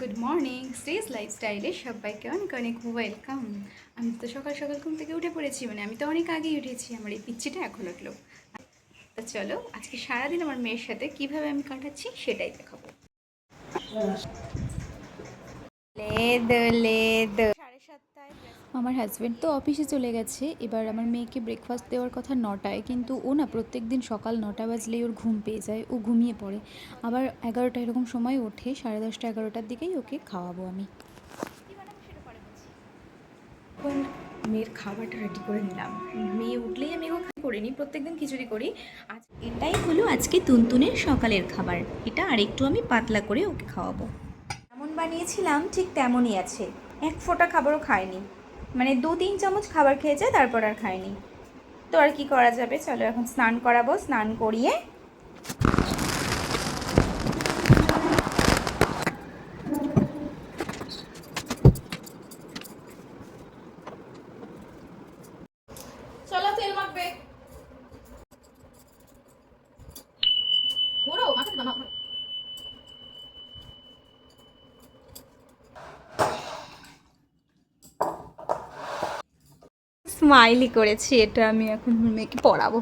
Good morning শ্রীজ লাইফস্টাইলে সবাইকে অনেক অনেক ওয়েলকাম। আমি তো সকাল সকাল ঘুম থেকে উঠে পড়েছি, মানে আমি তো অনেক আগেই উঠেছি, আমার এই পিচ্ছিটা এখন উঠলো। তো চলো আজকে সারাদিন আমার মেয়ের সাথে কিভাবে আমি কাটাচ্ছি সেটাই দেখাবো। লেদ লেদ 7:30 আমার হাজব্যান্ড তো অফিসে চলে গেছে। এবার আমার মেয়েকে ব্রেকফাস্ট দেওয়ার কথা 9টায়, কিন্তু ও না প্রত্যেক দিন সকাল 9টা বাজলেই ওর ঘুম পেয়ে যায়, ও ঘুমিয়ে পড়ে। আবার 11টা এরকম সময় ওঠে, 10:30 11টার দিকেই ওকে খাওয়াবো আমি। এখন মেয়ের খাবারটা রেডি করে নিলাম। মেয়ে উঠলেই আমি ওকে করিনি, প্রত্যেকদিন খিচুড়ি করি। আজ এটাই হলো আজকে তুনতুনের সকালের খাবার। এটা আর একটু আমি পাতলা করে ওকে খাওয়াবো। যেমন বানিয়েছিলাম ঠিক তেমনই আছে, এক ফোঁটা খাবারও খায়নি, মানে 2-3 চামচ খাবার খেয়েছে, তারপর আর খায়নি। তো আর কি করা যাবে, চলো এখন স্নান করাবো। স্নান করিয়ে চলো তেল মাখবে। ঘোরো মাথাতে বানাও। স্মাইলি করেছি, এটা আমি এখন মেয়েকে পড়াবো।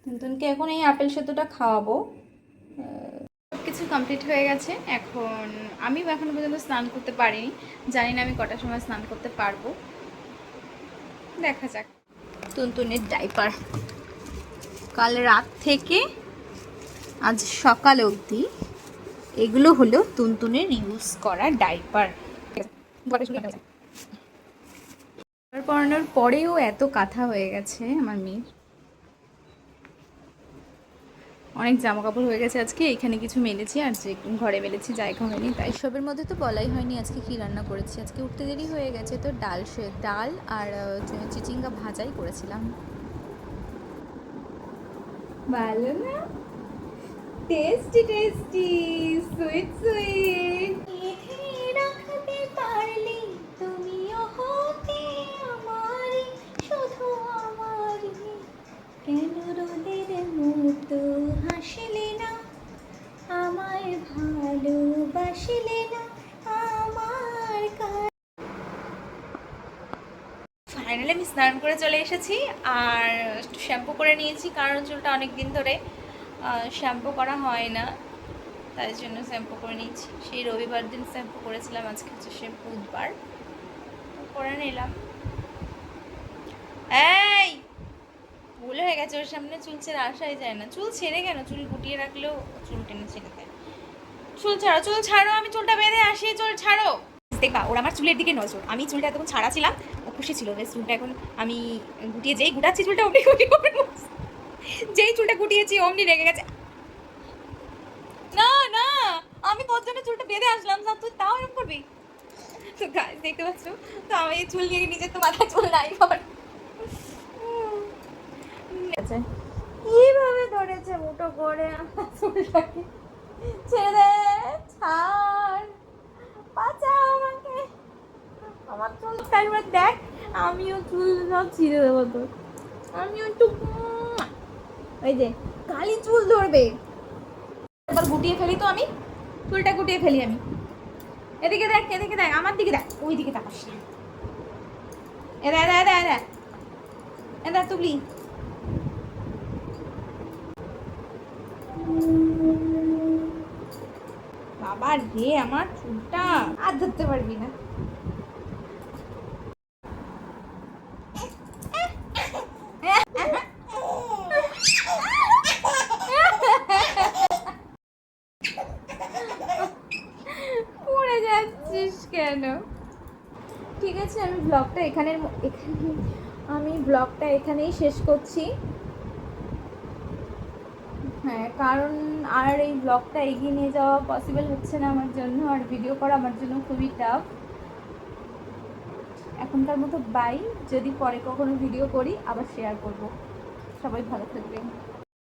তুনতুনকে এখন এই আপেল সেদ্ধটা খাওয়াবো। সব কিছু কমপ্লিট হয়ে গেছে। এখন আমি এখনো পর্যন্ত স্নান করতে পারিনি, জানি না আমি কটার সময় স্নান করতে পারবো, দেখা যাক। তুনতুনের ডাইপার কাল রাত থেকে আজ সকাল অবধি এগুলো হলো তুনতুনের ইউজ করা ডাইপার। পরানোর পরেও এত কাঁথা হয়ে গেছে আমার মেয়ের, অনেক জামা কাপড় হয়ে গেছে। আজকে এখানে কিছু মেলেছি, আর যে ঘরে মেলেছি জায়গা হয়নি। তাই সবের মধ্যে তো বলাই হয়নি আজকে কি রান্না করেছি। আজকে উঠতে দেরি হয়ে গেছে, তো ডাল আর চিচিঙ্গা ভাজাই করেছিলাম। ভালো না? Tasty tasty, sweet sweet. রাখতে পারলে তুমিও হতে আমারই, শুধু আমারই। কেন রোদের মতো হাসলে না, আমায় ভালোবাসলে না, আমার ফাইনালি আমি স্নান করে চলে এসেছি, আর একটু শ্যাম্পু করে নিয়েছি, কারণ চুলটা অনেক দিন ধরে শ্যাম্পু করা হয় না, তাই জন্য শ্যাম্পু করে নিয়েছি। সেই রবিবার দিন শ্যাম্পু করেছিলাম, আজকে হচ্ছে সে বুধবার, করে নিলাম। এই ভুল হয়ে গেছে, ওর সামনে চুল ছেড়ে আসাই যায় না। চুল ছেড়ে কেন, চুল গুটিয়ে রাখলেও চুল টেনে ছেড়ে দেয়। চুল ছাড়ো, চুল ছাড়ো, আমি চুলটা বেঁধে আসি, চুল ছাড়ো। দেখবা ওর আমার চুলের দিকে নজর, আমি চুলটা এতক্ষণ ছাড়া ছিলাম, ও খুশি ছিল বেশ। চুলটা এখন আমি গুটিয়ে, যেই গুটাচ্ছি চুলটা অমনি গুটিয়ে, যেই চুলটা গুটিয়েছি অমনি রেগে গেছে। না না, আমি তোর জন্য চুলটা বেঁধে আসলাম, তুই তাও এরকম করবি? তো গাছ দেখতে পাচ্ছ তো, আমি এই চুল নিয়ে নিজের তো মাথায় চুল নাই বাবার। কিভাবে ধরেছে মুঠো করে আমার চুলটাকে, ছেড়ে দে, ছাড়, বাঁচাও আমাকে, আমার চুল তারপর দেখ, আমিও চুল সব ছিঁড়ে দেবো তো, আমিও একটু ওই যে কালি চুল ধরবে। এবার গুটিয়ে ফেলি তো, আমি চুলটা গুটিয়ে ফেলি আমি। এদিকে দেখ, এদিকে দেখ, আমার দিকে দেখ, ওই দিকে তাকাস না। এদা এদা এদা এদা এদা তুবলি। বাবা রে, আমার চুলটা আর ধরতে পারবি না। পড়ে যাচ্ছিস কেন? ঠিক আছে, আমি ব্লগটা এখানেই শেষ করছি। হ্যাঁ, কারণ আর এই ব্লগটা এগিয়ে নিয়ে যাওয়া পসিবল হচ্ছে না আমার জন্য, আর ভিডিও করা আমার জন্য খুবই টাফ। এখনকার মতো বাই, যদি পরে কখনো ভিডিও করি আবার শেয়ার করব। সবাই ভালো থাকবেন।